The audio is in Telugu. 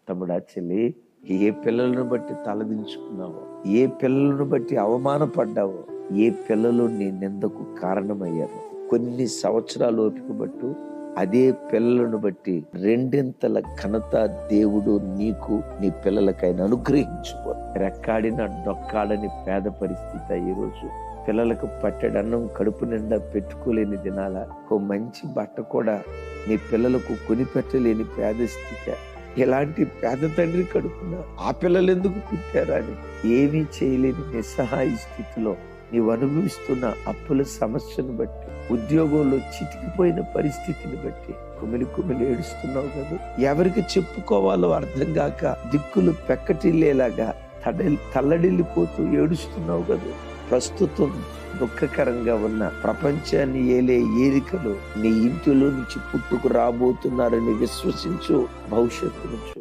తమ్ముడా, చెల్లి, ఏ పిల్లలను బట్టి తలదించుకున్నావో, ఏ పిల్లలను బట్టి అవమానపడ్డావో, ఏ పిల్లలు నీ నిందకు కారణమయ్యారో, కొన్ని సంవత్సరాలు ఓపిక పట్టు. అదే పిల్లలను బట్టి రెండింతల ఘనత దేవుడు నీకు నీ పిల్లలకైనా అనుగ్రహించుకో. రెక్కాడిన డొక్కాడని పేద పరిస్థితి ఈరోజు. పిల్లలకు పట్టెడన్నం కడుపు నిండా పెట్టుకోలేని దినాల, ఓ మంచి బట్ట కూడా నీ పిల్లలకు కొనిపెట్టలేని పేద స్థితి. ఎలాంటి పేద తండ్రి కడుపున ఆ పిల్లలు ఎందుకు పుట్టారా అని ఏమీ చేయలేని నిస్సహాయ స్థితిలో నీవు అనుభవిస్తున్న అప్పుల సమస్యను బట్టి, ఉద్యోగంలో చితికిపోయిన పరిస్థితిని బట్టి కుమిలి కుమిలి ఏడుస్తున్నావు కదా. ఎవరికి చెప్పుకోవాలో అర్థం కాక దిక్కులు పెక్కటిల్లేలాగా తల్లడిల్లిపోతూ ఏడుస్తున్నావు కదా. ప్రస్తుతం దుఃఖకరంగా ఉన్న ప్రపంచాన్ని ఏలే ఏలికలు నీ ఇంటిలో నుంచి పుట్టుకు రాబోతున్నారని విశ్వసించు. భవిష్యత్తును చూడు.